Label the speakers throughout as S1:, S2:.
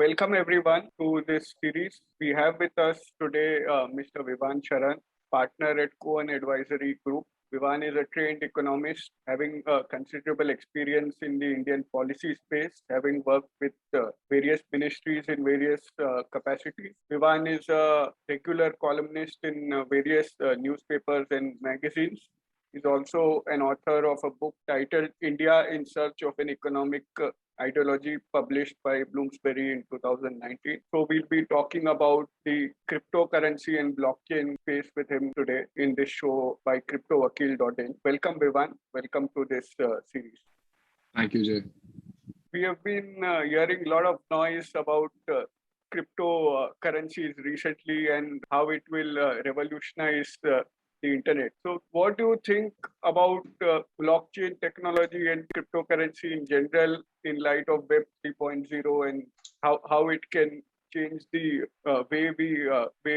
S1: welcome everyone to this series. We have with us today Mr. Vivan Sharan, partner at Koan Advisory Group. Vivan is a trained economist, having considerable experience in the Indian policy space, having worked with various ministries in various capacities. Vivan is a regular columnist in various newspapers and magazines. He's also an author of a book titled India in Search of an Economic Ideology, published by Bloomsbury in 2019. So we'll be talking about the cryptocurrency and blockchain space with him today in this show by cryptovakil.in. Welcome, Vivan. Welcome to this series.
S2: Thank you, Jay.
S1: We have been hearing a lot of noise about cryptocurrencies recently and how it will revolutionize the internet. So what do you think about blockchain technology and cryptocurrency in general in light of Web 3.0 and how it can change the way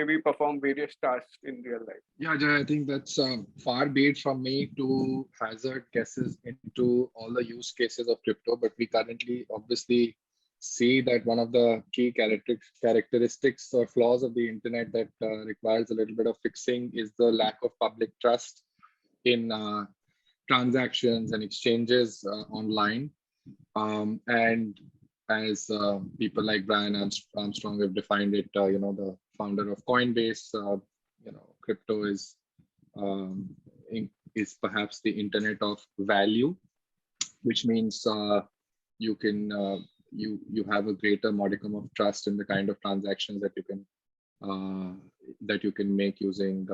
S1: we perform various tasks in real life?
S2: Yeah, Jay, I think that's far be it from me to hazard guesses into all the use cases of crypto, but we currently obviously see that one of the key characteristics or flaws of the internet that requires a little bit of fixing is the lack of public trust in transactions and exchanges online. And as people like Brian Armstrong have defined it, the founder of Coinbase, crypto is perhaps the internet of value, which means you can you have a greater modicum of trust in the kind of transactions that you can make using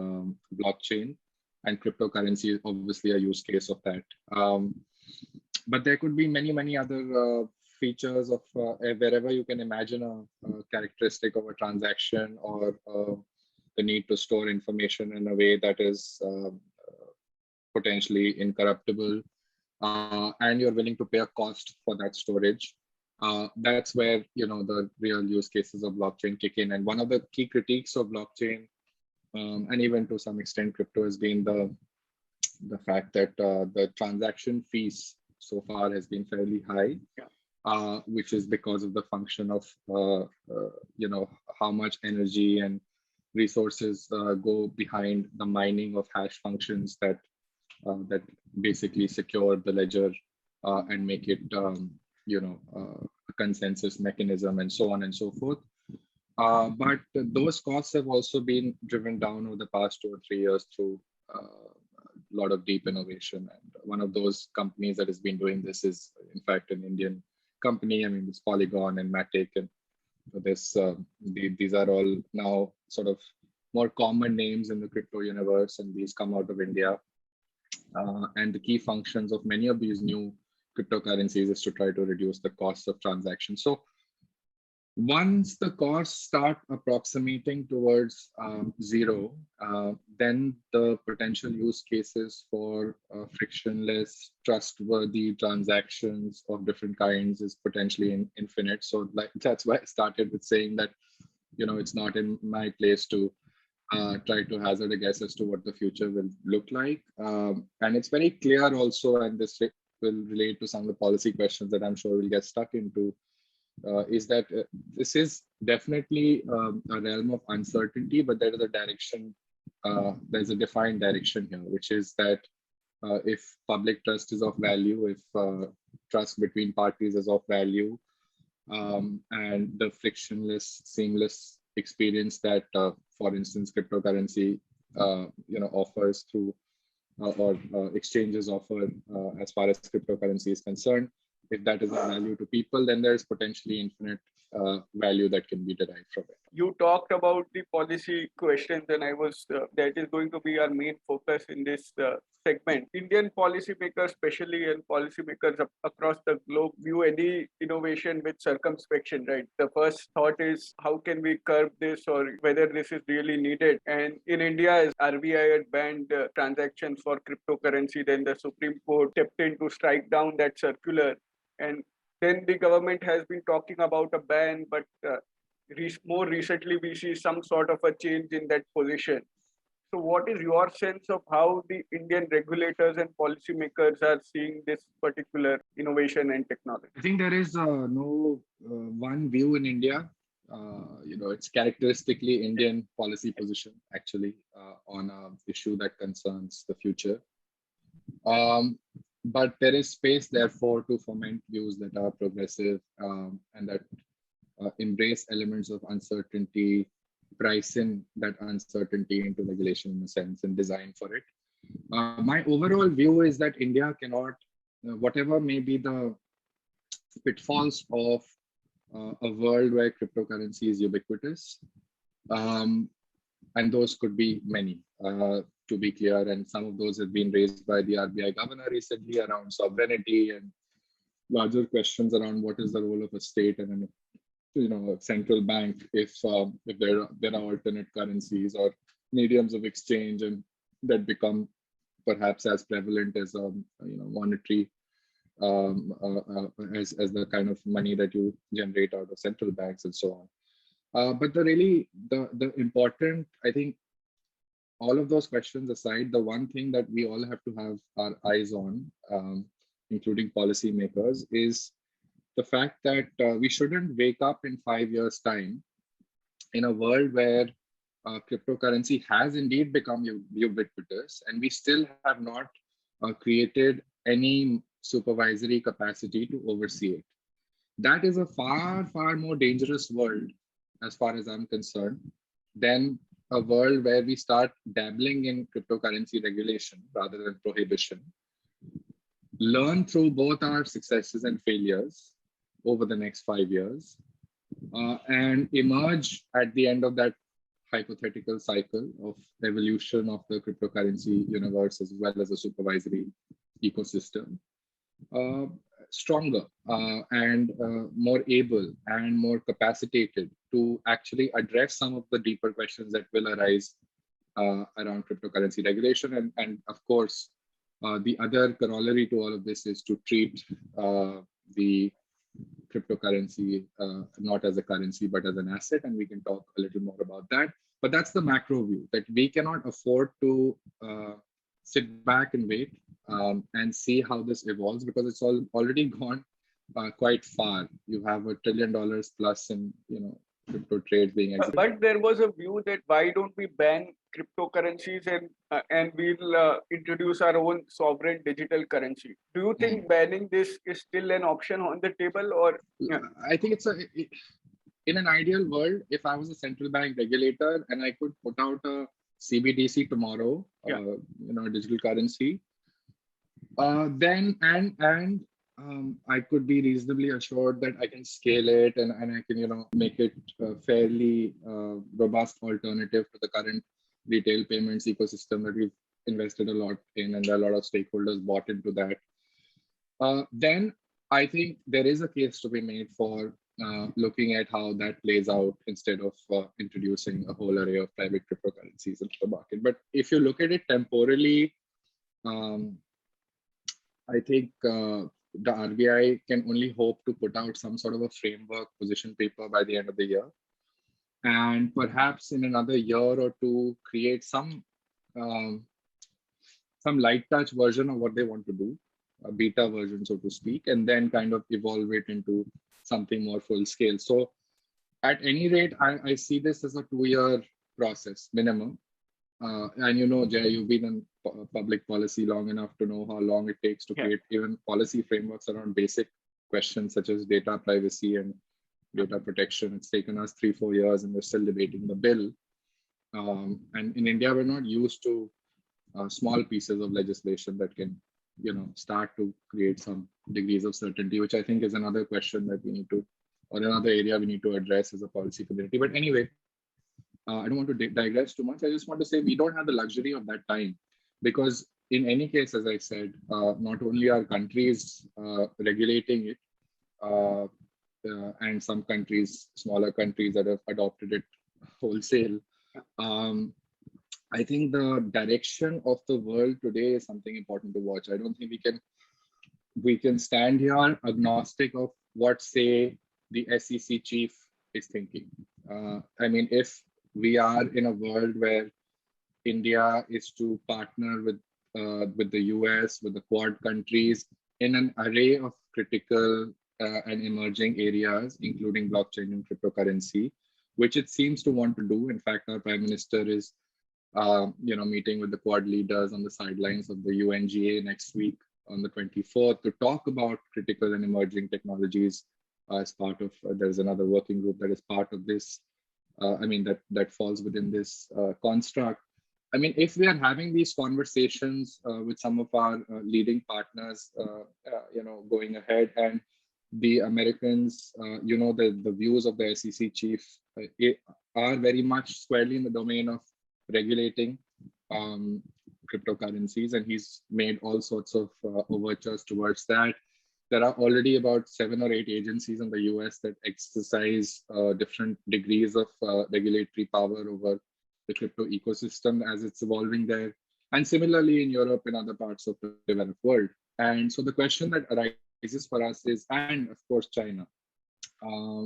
S2: blockchain, and cryptocurrency is obviously a use case of that. But there could be many other features of wherever you can imagine a characteristic of a transaction or the need to store information in a way that is potentially incorruptible, and you're willing to pay a cost for that storage. That's where the real use cases of blockchain kick in. And one of the key critiques of blockchain, and even to some extent crypto, has been the fact that the transaction fees so far has been fairly high, which is because of the function of how much energy and resources go behind the mining of hash functions that basically secure the ledger and make it a consensus mechanism and so on and so forth. But those costs have also been driven down over the past 2 or 3 years through a lot of deep innovation. And one of those companies that has been doing this is, in fact, an Indian company. I mean, it's Polygon and Matic, and these are all now sort of more common names in the crypto universe, and these come out of India. And the key functions of many of these new cryptocurrencies is to try to reduce the cost of transactions. So once the costs start approximating towards zero, then the potential use cases for frictionless, trustworthy transactions of different kinds is potentially infinite. So that's why I started with saying that, it's not in my place to try to hazard a guess as to what the future will look like. And it's very clear also, and this will relate to some of the policy questions that I'm sure we'll get stuck into, is that this is definitely a realm of uncertainty, but there is a direction, there's a defined direction here, which is that if public trust is of value, if trust between parties is of value, and the frictionless, seamless experience that, for instance, cryptocurrency, offers through or exchanges offer as far as cryptocurrency is concerned, if that is of value to people, then there's potentially infinite value that can be derived from it.
S1: You talked about the policy questions, and that is going to be our main focus in this segment. Indian policymakers, especially, and policymakers across the globe, view any innovation with circumspection, right? The first thought is, how can we curb this, or whether this is really needed? And in India, as RBI had banned transactions for cryptocurrency, then the Supreme Court stepped in to strike down that circular. And then the government has been talking about a ban, but more recently we see some sort of a change in that position. So what is your sense of how the Indian regulators and policymakers are seeing this particular innovation and technology?
S2: I think there is no one view in India. It's characteristically Indian policy position actually on an issue that concerns the future. But there is space, therefore, to foment views that are progressive and that embrace elements of uncertainty, price in that uncertainty into regulation in a sense, and design for it. My overall view is that India cannot, whatever may be the pitfalls of a world where cryptocurrency is ubiquitous, and those could be many, to be clear, and some of those have been raised by the RBI governor recently around sovereignty and larger questions around what is the role of a state and a central bank if there are alternate currencies or mediums of exchange and that become perhaps as prevalent as monetary as the kind of money that you generate out of central banks and so on. But the important, I think, all of those questions aside, the one thing that we all have to have our eyes on, including policymakers, is the fact that we shouldn't wake up in 5 years' time in a world where cryptocurrency has indeed become ubiquitous and we still have not created any supervisory capacity to oversee it. That is a far, far more dangerous world, as far as I'm concerned, than a world where we start dabbling in cryptocurrency regulation rather than prohibition, learn through both our successes and failures over the next 5 years, and emerge at the end of that hypothetical cycle of evolution of the cryptocurrency universe as well as a supervisory ecosystem, stronger and more able and more capacitated to actually address some of the deeper questions that will arise around cryptocurrency regulation. And of course, the other corollary to all of this is to treat the cryptocurrency not as a currency, but as an asset. And we can talk a little more about that. But that's the macro view, that we cannot afford to sit back and wait and see how this evolves, because it's already gone quite far. You have $1 trillion plus in crypto trades being executed.
S1: But there was a view that why don't we ban cryptocurrencies and we'll introduce our own sovereign digital currency? Do you think banning this is still an option on the table, or? Yeah.
S2: I think in an ideal world, if I was a central bank regulator and I could put out a CBDC tomorrow, a digital currency, then I could be reasonably assured that I can scale it and I can make it a fairly robust alternative to the current retail payments ecosystem that we've invested a lot in, and there are a lot of stakeholders bought into that. Then I think there is a case to be made for looking at how that plays out instead of introducing a whole array of private cryptocurrencies into the market. But if you look at it temporally, I think the RBI can only hope to put out some sort of a framework position paper by the end of the year, and perhaps in another year or two create some light touch version of what they want to do, a beta version, so to speak, and then kind of evolve it into something more full scale. So at any rate, I see this as a 2-year process minimum. And Jay, you've been in public policy long enough to know how long it takes to create even policy frameworks around basic questions such as data privacy and data protection. It's taken us 3-4 years and we're still debating the bill. And in India, we're not used to small pieces of legislation that can start to create some degrees of certainty, which I think is another question that we need to, or another area we need to address as a policy community. But anyway, I don't want to digress too much. I just want to say we don't have the luxury of that time, because in any case, as I said, not only are countries regulating it, and some countries, smaller countries that have adopted it wholesale, I think the direction of the world today is something important to watch. I don't think we can stand here agnostic of what, say, the SEC chief is thinking. I mean, if we are in a world where India is to partner with the US, with the Quad countries in an array of critical and emerging areas, including blockchain and cryptocurrency, which it seems to want to do. In fact, our Prime Minister is meeting with the Quad leaders on the sidelines of the UNGA next week on the 24th to talk about critical and emerging technologies as part of, there's another working group that is part of this, that falls within this construct. I mean, if we are having these conversations with some of our leading partners, going ahead, and the Americans, the views of the SEC chief are very much squarely in the domain of regulating cryptocurrencies, and he's made all sorts of overtures towards that. There are already about 7 or 8 agencies in the US that exercise different degrees of regulatory power over the crypto ecosystem as it's evolving there. And similarly in Europe and other parts of the developed world. And so the question that arises for us is, and of course, China,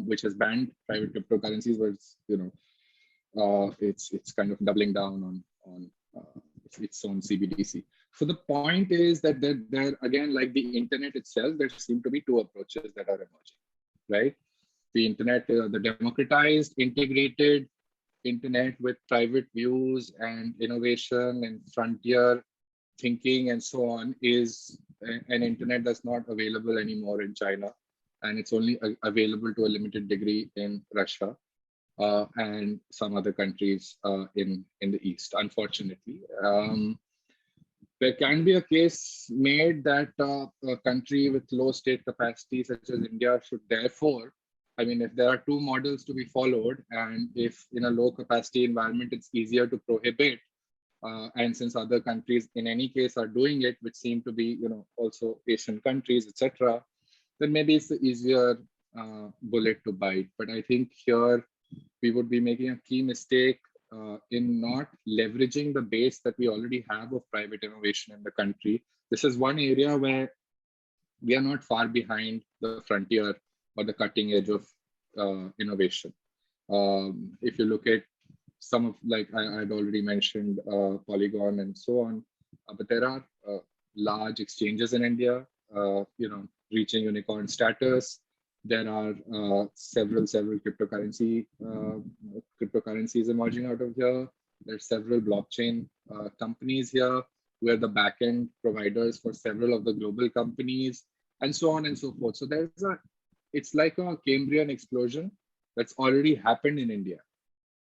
S2: which has banned private cryptocurrencies, where it's kind of doubling down on its own CBDC. So the point is that there again, like the internet itself, there seem to be 2 approaches that are emerging, right? The internet, the democratized, integrated internet with private views and innovation and frontier thinking and so on, is an internet that's not available anymore in China, and it's only available to a limited degree in Russia and some other countries in the East, unfortunately. There can be a case made that a country with low state capacity such as India should therefore, I mean, if there are 2 models to be followed, and if in a low capacity environment, it's easier to prohibit, and since other countries in any case are doing it, which seem to be, also Asian countries, etc., then maybe it's the easier bullet to bite. But I think here we would be making a key mistake in not leveraging the base that we already have of private innovation in the country. This is one area where we are not far behind the frontier or the cutting edge of innovation. If you look at some of, like I'd already mentioned, Polygon and so on, but there are large exchanges in India, reaching unicorn status. There are several cryptocurrencies emerging out of here. There's several blockchain companies here who are the backend providers for several of the global companies, and so on and so forth. So it's like a Cambrian explosion that's already happened in India.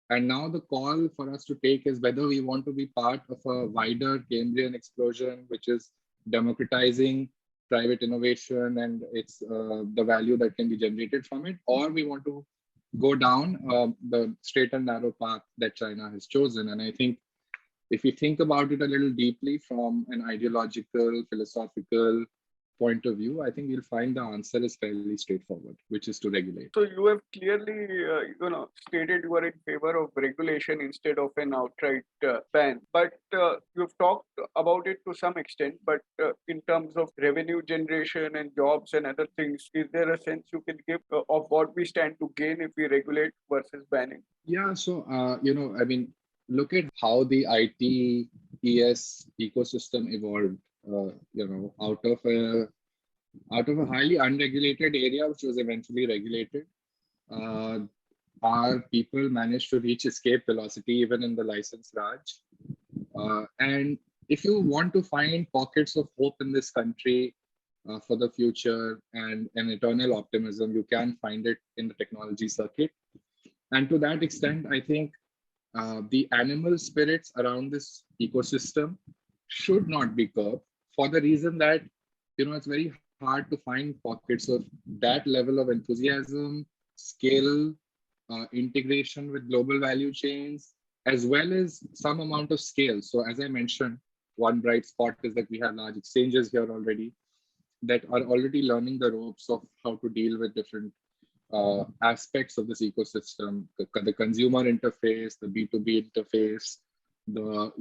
S2: And now the call for us to take is whether we want to be part of a wider Cambrian explosion, which is democratizing private innovation and it's the value that can be generated from it, or we want to go down the straight and narrow path that China has chosen. And I think if we think about it a little deeply from an ideological, philosophical point of view, I think you'll find the answer is fairly straightforward, which is to regulate.
S1: So you have clearly, stated you are in favor of regulation instead of an outright ban. But you've talked about it to some extent. But in terms of revenue generation and jobs and other things, is there a sense you can give of what we stand to gain if we regulate versus banning?
S2: Yeah. So look at how the ITES ecosystem evolved. Out of a highly unregulated area, which was eventually regulated, our people managed to reach escape velocity even in the license Raj. And if you want to find pockets of hope in this country for the future and an eternal optimism, you can find it in the technology circuit. And to that extent, I think the animal spirits around this ecosystem should not be curbed, for the reason that, it's very hard to find pockets of that level of enthusiasm, skill, integration with global value chains, as well as some amount of scale. So as I mentioned, one bright spot is that we have large exchanges here already that are already learning the ropes of how to deal with different aspects of this ecosystem, the consumer interface, the B2B interface, the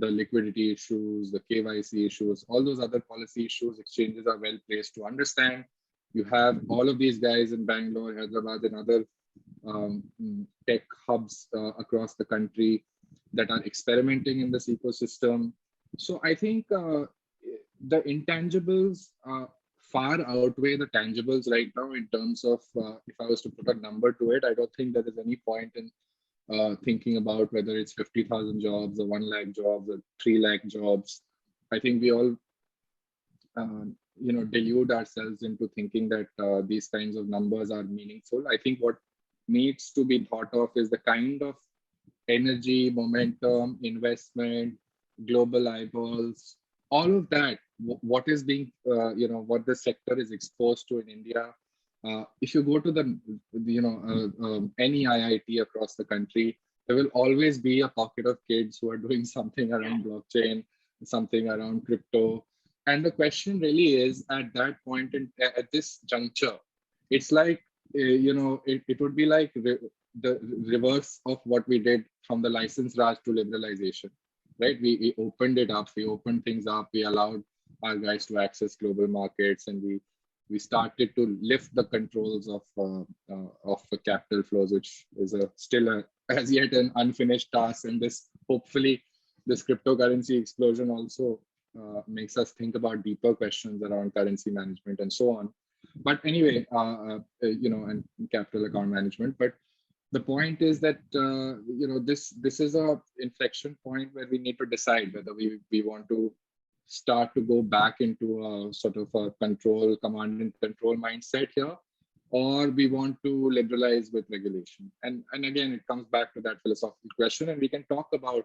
S2: liquidity issues, the KYC issues, all those other policy issues. Exchanges are well placed to understand. You have all of these guys in Bangalore, Hyderabad, and other tech hubs across the country that are experimenting in this ecosystem. So I think the intangibles far outweigh the tangibles right now in terms of, if I was to put a number to it, I don't think there is any point in thinking about whether it's 50,000 jobs or 1 lakh jobs or 3 lakh jobs. I think we all, delude ourselves into thinking that these kinds of numbers are meaningful. I think what needs to be thought of is the kind of energy, momentum, investment, global eyeballs, all of that. What is being, what the sector is exposed to in India. If you go to any IIT across the country, there will always be a pocket of kids who are doing something around blockchain, something around crypto. And the question really is, at that point, at this juncture, it's like, it would be like the reverse of what we did from the license Raj to liberalization, right? We opened it up, we opened things up, we allowed our guys to access global markets, and we started to lift the controls of the capital flows, which is still as yet an unfinished task. And hopefully this cryptocurrency explosion also makes us think about deeper questions around currency management and so on. But anyway, and capital account management. But the point is that this is a inflection point where we need to decide whether we want to start to go back into a sort of a command and control mindset here, or we want to liberalize with regulation. And again, it comes back to that philosophical question, and we can talk about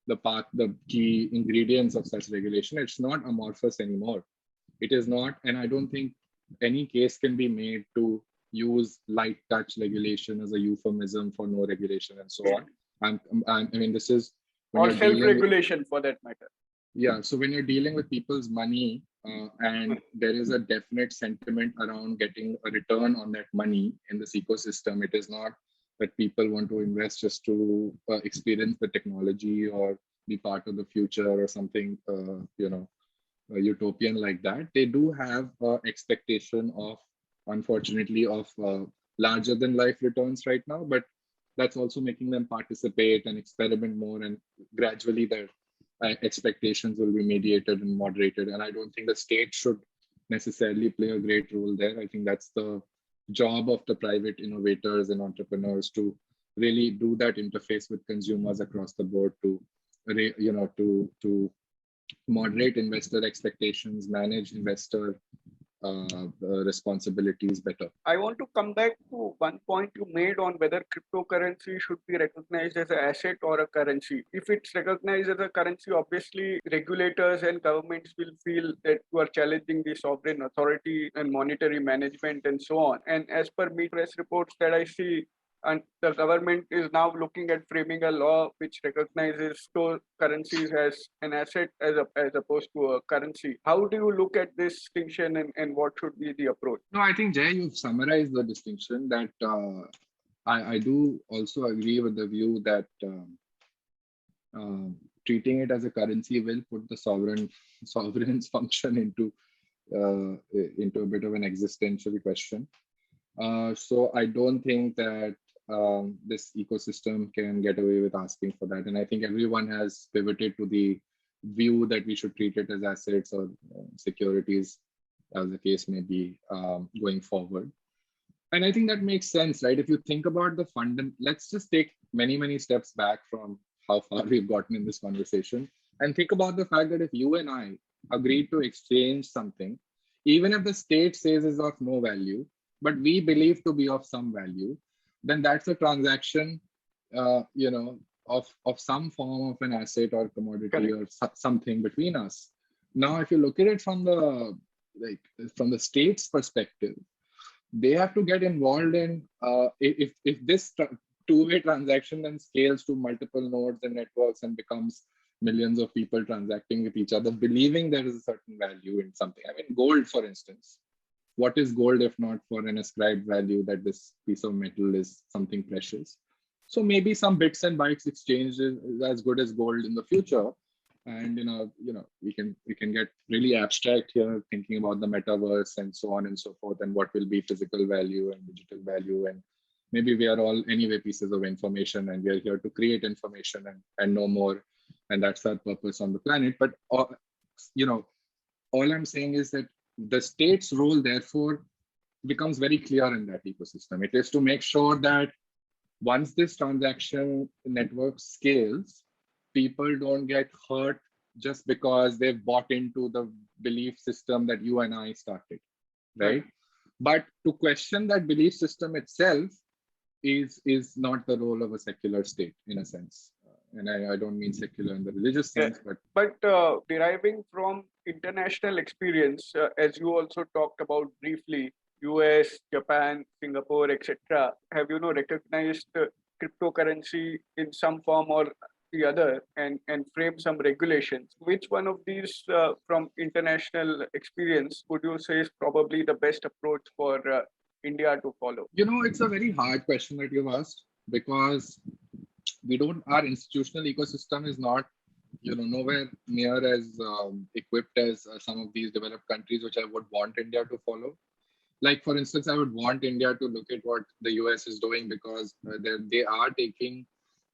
S2: the key ingredients of such regulation. It's not amorphous anymore. It is not, and I don't think any case can be made to use light touch regulation as a euphemism for no regulation and so on. I mean, this is
S1: or self-regulation for that matter.
S2: Yeah. So when you're dealing with people's money and there is a definite sentiment around getting a return on that money in this ecosystem, it is not that people want to invest just to experience the technology or be part of the future or something, utopian like that. They do have expectation of, unfortunately, of larger than life returns right now, but that's also making them participate and experiment more, and gradually their expectations will be mediated and moderated. And I don't think the state should necessarily play a great role there. I think that's the job of the private innovators and entrepreneurs to really do that interface with consumers across the board to moderate investor expectations, manage investor responsibilities better.
S1: I want to come back to one point you made on whether cryptocurrency should be recognized as an asset or a currency. If it's recognized as a currency, obviously regulators and governments will feel that you are challenging the sovereign authority and monetary management and so on. And as per me press reports that I see, and the government is now looking at framing a law which recognizes currencies as an asset as opposed to a currency. How do you look at this distinction, and what should be the approach?
S2: No, I think, Jay, you've summarized the distinction. That I do also agree with the view that treating it as a currency will put the sovereign's function into a bit of an existential question. So I don't think that this ecosystem can get away with asking for that. And I think everyone has pivoted to the view that we should treat it as assets or securities, as the case may be, going forward. And I think that makes sense, right? If you think about the let's just take many, many steps back from how far we've gotten in this conversation and think about the fact that if you and I agreed to exchange something, even if the state says is of no value, but we believe to be of some value, then that's a transaction, of some form of an asset or commodity or something between us. Now, if you look at it from the state's perspective, they have to get involved in if this two-way transaction then scales to multiple nodes and networks and becomes millions of people transacting with each other, believing there is a certain value in something. I mean, gold, for instance. What is gold if not for an ascribed value that this piece of metal is something precious? So maybe some bits and bytes exchange is as good as gold in the future. And we can get really abstract here, thinking about the metaverse and so on and so forth, and what will be physical value and digital value, and maybe we are all anyway pieces of information, and we are here to create information and know more, and that's our purpose on the planet. But all I'm saying is that the state's role, therefore, becomes very clear in that ecosystem. It is to make sure that once this transaction network scales, people don't get hurt just because they've bought into the belief system that you and I started, right? But to question that belief system itself is not the role of a secular state, in a sense. And I don't mean secular in the religious sense,
S1: but deriving from international experience, as you also talked about briefly, US, Japan, Singapore, etc., have recognized cryptocurrency in some form or the other and frame some regulations. Which one of these from international experience would you say is probably the best approach for India to follow?
S2: It's a very hard question that you've asked, because our institutional ecosystem is not, nowhere near as equipped as some of these developed countries, which I would want India to follow. Like, for instance, I would want India to look at what the US is doing, because they are taking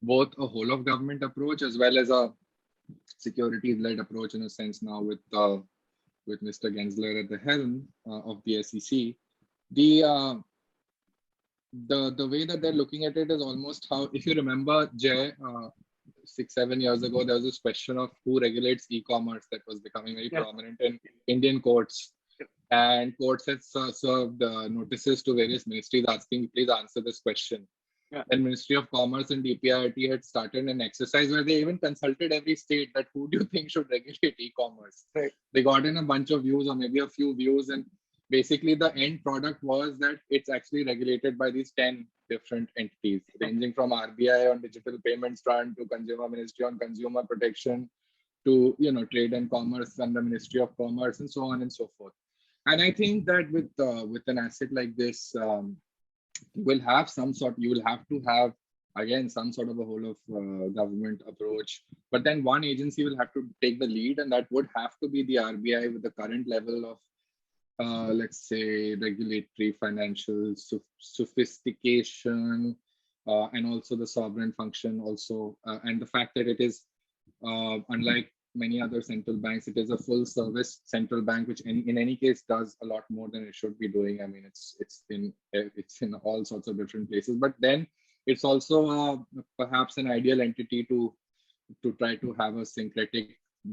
S2: both a whole of government approach as well as a securities-led approach, in a sense, now with Mr. Gensler at the helm of the SEC. The way that they're looking at it is almost how, if you remember, Jay, 6-7 years ago, there was this question of who regulates e-commerce that was becoming very prominent in Indian courts. And courts had served notices to various ministries asking, please answer this question. And Ministry of Commerce and DPIIT had started an exercise where they even consulted every state that who do you think should regulate e-commerce. They got in a bunch of views, or maybe a few views, and basically the end product was that it's actually regulated by these 10 different entities, ranging from RBI on digital payments front to Consumer Ministry on consumer protection to Trade and Commerce and the Ministry of Commerce, and so on and so forth. And I think that with an asset like this, you will have to have, again, some sort of a whole of government approach. But then one agency will have to take the lead, and that would have to be the RBI with the current level of, let's say, regulatory financial sophistication, and also the sovereign function also. And the fact that it is, unlike many other central banks, it is a full service central bank, which in any case does a lot more than it should be doing. I mean, it's in all sorts of different places, but then it's also perhaps an ideal entity to try to have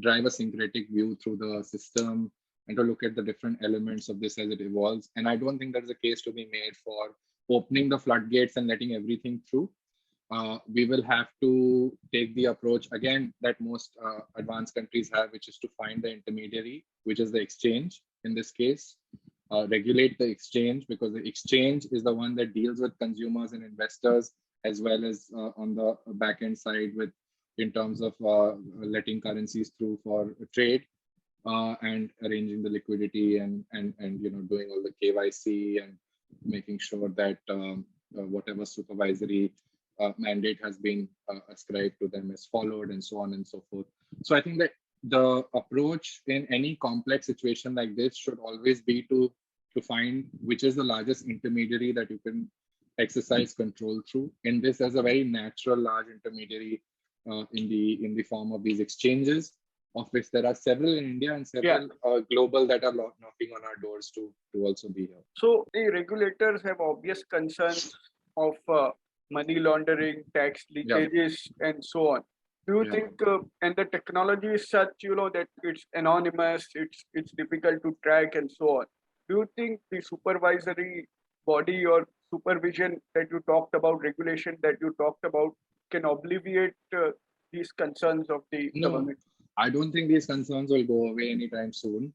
S2: drive a syncretic view through the system and to look at the different elements of this as it evolves. And I don't think there's a case to be made for opening the floodgates and letting everything through. We will have to take the approach, again, that most advanced countries have, which is to find the intermediary, which is the exchange in this case, regulate the exchange, because the exchange is the one that deals with consumers and investors, as well as on the back end side in terms of letting currencies through for trade, and arranging the liquidity and doing all the KYC and making sure that whatever supervisory mandate has been ascribed to them is followed, and so on and so forth. So I think that the approach in any complex situation like this should always be to find which is the largest intermediary that you can exercise control through. In this, there's a very natural large intermediary in the form of these exchanges, of which there are several in India and several global that are knocking on our doors to also be here.
S1: So the regulators have obvious concerns of money laundering, tax leakages, and so on. Do you think, and the technology is such, that it's anonymous, it's difficult to track, and so on. Do you think the supervisory body or supervision that you talked about, regulation that you talked about, can obviate these concerns of the government?
S2: I don't think these concerns will go away anytime soon.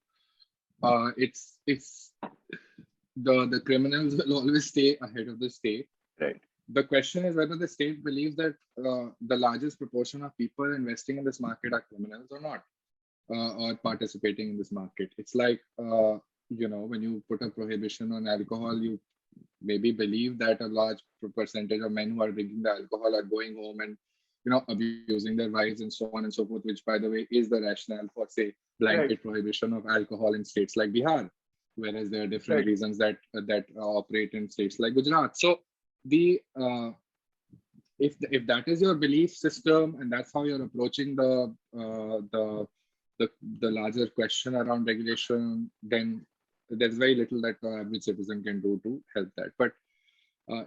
S2: It's the criminals will always stay ahead of the state.
S1: Right.
S2: The question is whether the state believes that the largest proportion of people investing in this market are criminals or not, or participating in this market. It's like, when you put a prohibition on alcohol, you maybe believe that a large percentage of men who are drinking the alcohol are going home and abusing their wives and so on and so forth, which, by the way, is the rationale for, say, blanket prohibition of alcohol in states like Bihar, whereas there are different reasons that operate in states like Gujarat. So if that is your belief system and that's how you're approaching the larger question around regulation, then there's very little that the average citizen can do to help that. But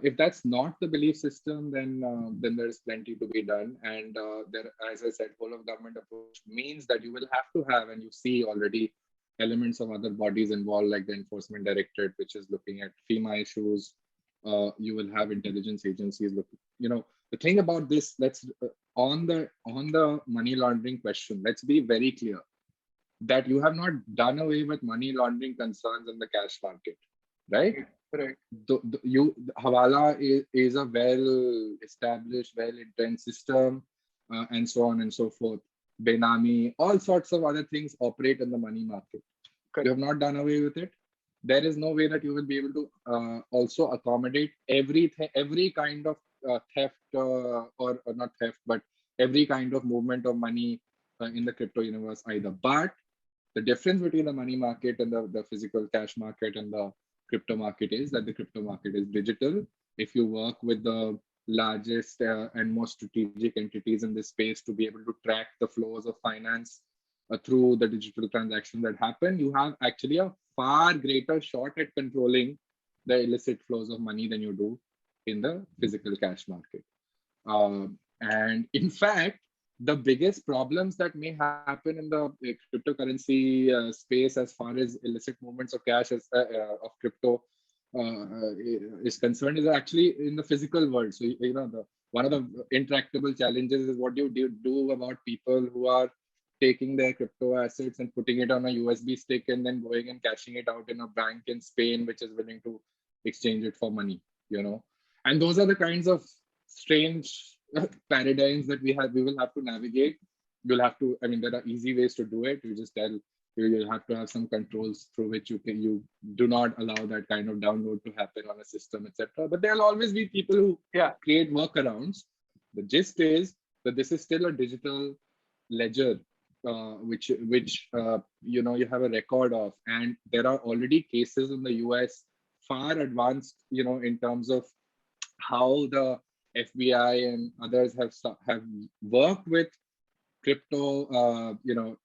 S2: if that's not the belief system, then there's plenty to be done. And there, as I said, whole of government approach means that you will have to have, and you see already elements of other bodies involved, like the Enforcement Directorate, which is looking at FEMA issues. You will have intelligence agencies looking. The thing about this, let's on the money laundering question, let's be very clear that you have not done away with money laundering concerns in the cash market, right?
S1: Right.
S2: Hawala is a well-established, well-entrenched system, and so on and so forth. Benami, all sorts of other things operate in the money market.
S1: Correct.
S2: You have not done away with it. There is no way that you will be able to also accommodate every kind of theft or not theft, but every kind of movement of money in the crypto universe either. But the difference between the money market and the physical cash market and the crypto market is that the crypto market is digital. If you work with the largest and most strategic entities in this space to be able to track the flows of finance through the digital transactions that happen, you have actually a far greater shot at controlling the illicit flows of money than you do in the physical cash market. And in fact, the biggest problems that may happen in the cryptocurrency space as far as illicit movements of cash of crypto is concerned is actually in the physical world. So, one of the intractable challenges is what do you do about people who are taking their crypto assets and putting it on a USB stick and then going and cashing it out in a bank in Spain, which is willing to exchange it for money, And those are the kinds of strange paradigms that we will have to navigate. There are easy ways to do it. You'll have to have some controls through which you do not allow that kind of download to happen on a system, etc. But there'll always be people who create workarounds. The gist is that this is still a digital ledger, which you have a record of, and there are already cases in the US far advanced, in terms of how the FBI and others have worked with crypto,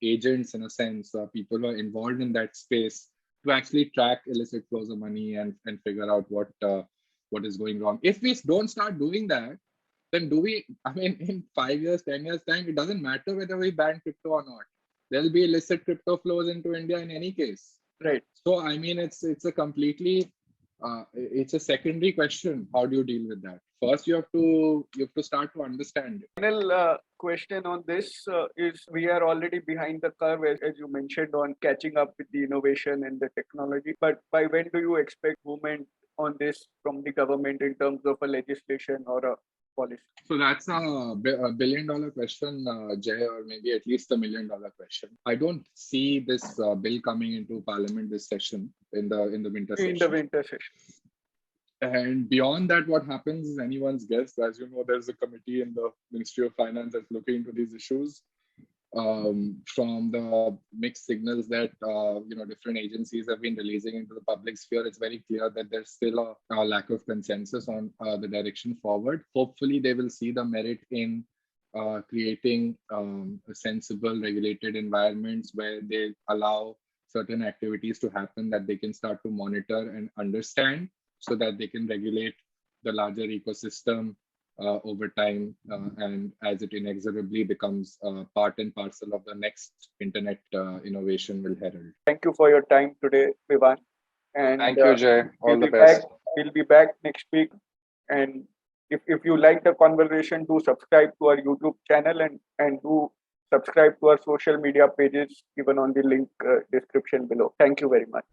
S2: agents in a sense, people who are involved in that space to actually track illicit flows of money and figure out what is going wrong. If we don't start doing that, then in 5 years, 10 years time, it doesn't matter whether we ban crypto or not. There'll be illicit crypto flows into India in any case.
S1: Right.
S2: So, it's a completely it's a secondary question. How do you deal with that? First, you have to start to understand it.
S1: Final question on this is we are already behind the curve, as you mentioned, on catching up with the innovation and the technology. But by when do you expect movement on this from the government in terms of a legislation or a policy?
S2: So that's a billion-dollar question, Jay, or maybe at least $1 million question. I don't see this bill coming into Parliament this session in the winter session.
S1: In the winter session.
S2: And beyond that, what happens is anyone's guess. As you know, there's a committee in the Ministry of Finance that's looking into these issues. From the mixed signals that different agencies have been releasing into the public sphere, it's very clear that there's still a lack of consensus on the direction forward. Hopefully, they will see the merit in creating sensible, regulated environments where they allow certain activities to happen that they can start to monitor and understand, so that they can regulate the larger ecosystem over time, and as it inexorably becomes part and parcel of the next internet innovation will herald.
S1: Thank you for your time today, Vivan. And
S3: thank you, Jay. All the best.
S1: We'll be back next week. And if you like the conversation, do subscribe to our YouTube channel and do subscribe to our social media pages given on the link description below. Thank you very much.